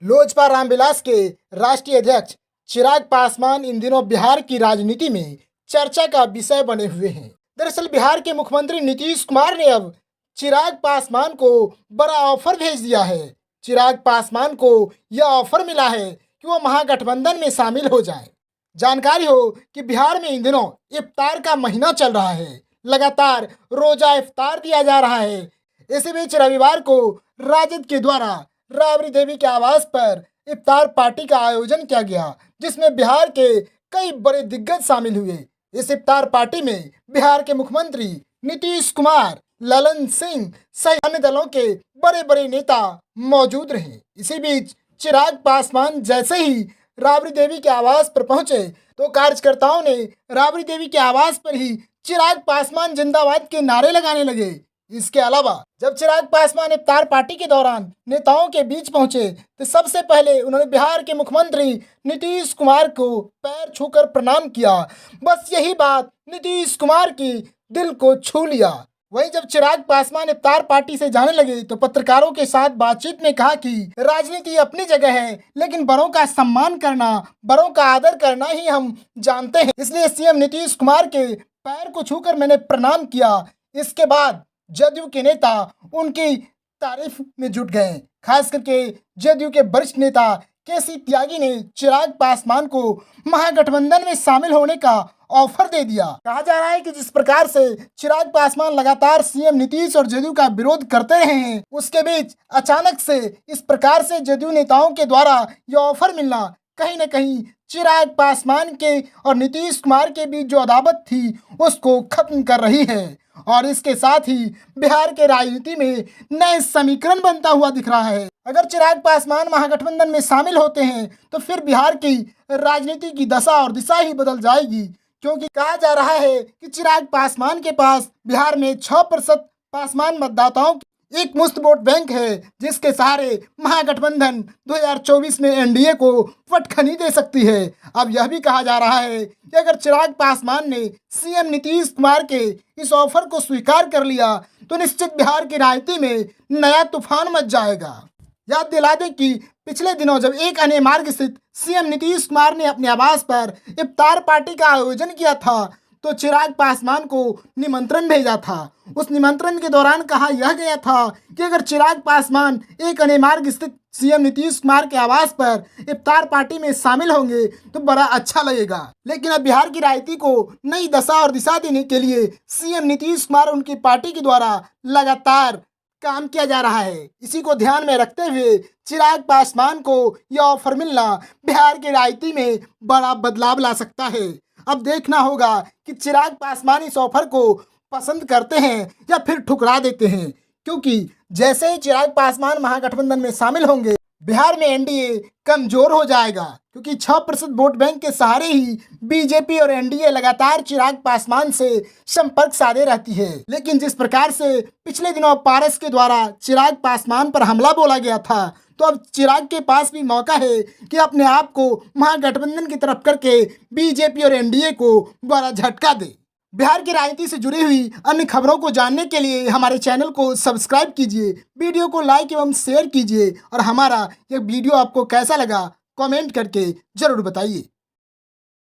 लोजपा रामविलास के राष्ट्रीय अध्यक्ष चिराग पासवान इन दिनों बिहार की राजनीति में चर्चा का विषय बने हुए हैं। दरअसल बिहार के मुख्यमंत्री नीतीश कुमार ने अब चिराग पासवान को बड़ा ऑफर भेज दिया है। चिराग पासवान को यह ऑफर मिला है कि वो महागठबंधन में शामिल हो जाएं। जानकारी हो कि बिहार में इन दिनों इफ्तार का महीना चल रहा है। लगातार रोजा इफ्तार दिया जा रहा है। इसी बीच रविवार को राजद के द्वारा राबड़ी देवी के आवास पर इफ्तार पार्टी का आयोजन किया गया, जिसमें बिहार के कई बड़े दिग्गज शामिल हुए। इस इफ्तार पार्टी में बिहार के मुख्यमंत्री नीतीश कुमार, ललन सिंह सहित अन्य दलों के बड़े बड़े नेता मौजूद रहे। इसी बीच चिराग पासवान जैसे ही राबड़ी देवी के आवास पर पहुंचे तो कार्यकर्ताओं ने राबड़ी देवी के आवास पर ही चिराग पासवान जिंदाबाद के नारे लगाने लगे। इसके अलावा जब चिराग पासवान इफ्तार पार्टी के दौरान नेताओं के बीच पहुंचे तो सबसे पहले उन्होंने बिहार के मुख्यमंत्री नीतीश कुमार को पैर छूकर प्रणाम किया। बस यही बात नीतीश कुमार की दिल को छू लिया। वहीं जब चिराग पासवान इफ्तार पार्टी से जाने लगे तो पत्रकारों के साथ बातचीत में कहा कि राजनीति अपनी जगह है, लेकिन बड़ों का सम्मान करना, बड़ों का आदर करना ही हम जानते हैं। इसलिए सीएम नीतीश कुमार के पैर को छूकर मैंने प्रणाम किया। इसके बाद जदयू के नेता उनकी तारीफ में जुट गए। खास करके जदयू के वरिष्ठ नेता केसी त्यागी ने चिराग पासवान को महागठबंधन में शामिल होने का ऑफर दे दिया। कहा जा रहा है कि जिस प्रकार से चिराग पासवान लगातार सीएम नीतीश और जदयू का विरोध करते रहे हैं, उसके बीच अचानक से इस प्रकार से जदयू नेताओं के द्वारा यह ऑफर मिलना कहीं न कहीं चिराग पासवान के और नीतीश कुमार के बीच जो अदावत थी उसको खत्म कर रही है। और इसके साथ ही बिहार के राजनीति में नए समीकरण बनता हुआ दिख रहा है। अगर चिराग पासवान महागठबंधन में शामिल होते हैं तो फिर बिहार की राजनीति की दशा और दिशा ही बदल जाएगी, क्योंकि कहा जा रहा है कि चिराग पासवान के पास बिहार में 6% पासवान मतदाताओं एक मुफ्त वोट बैंक है, जिसके सहारे महागठबंधन 2024 में एनडीए को पटखनी दे सकती है। अब यह भी कहा जा रहा है कि अगर चिराग पासवान ने सीएम नीतीश कुमार के इस ऑफर को स्वीकार कर लिया तो निश्चित बिहार की राजनीति में नया तूफान मच जाएगा। याद दिला दें कि पिछले दिनों जब एक अन्य मार्ग स्थित सीएम नीतीश कुमार ने अपने आवास पर इफ्तार पार्टी का आयोजन किया था तो चिराग पासवान को निमंत्रण भेजा था। उस निमंत्रण के दौरान कहा यह गया था कि अगर चिराग पासवान एक अन्य मार्ग स्थित सीएम नीतीश कुमार के आवास पर इफ्तार पार्टी में शामिल होंगे तो बड़ा अच्छा लगेगा। लेकिन अब बिहार की राजनीति को नई दशा और दिशा देने के लिए सीएम नीतीश कुमार और उनकी पार्टी के द्वारा लगातार काम किया जा रहा है। इसी को ध्यान में रखते हुए चिराग पासवान को यह ऑफर मिलना बिहार की राजनीति में बड़ा बदलाव ला सकता है। अब देखना होगा कि चिराग पासवान इस ऑफर को पसंद करते हैं या फिर ठुकरा देते हैं, क्योंकि जैसे ही चिराग पासवान महागठबंधन में शामिल होंगे बिहार में एनडीए कमजोर हो जाएगा, क्योंकि 6% वोट बैंक के सहारे ही बीजेपी और एनडीए लगातार चिराग पासवान से संपर्क साधे रहती है। लेकिन जिस प्रकार से पिछले दिनों पारस के द्वारा चिराग पासवान पर हमला बोला गया था, तो अब चिराग के पास भी मौका है कि अपने आप को महागठबंधन की तरफ करके बीजेपी और एनडीए को बड़ा झटका दे। बिहार की राजनीति से जुड़ी हुई अन्य खबरों को जानने के लिए हमारे चैनल को सब्सक्राइब कीजिए, वीडियो को लाइक एवं शेयर कीजिए और हमारा यह वीडियो आपको कैसा लगा कमेंट करके जरूर बताइए।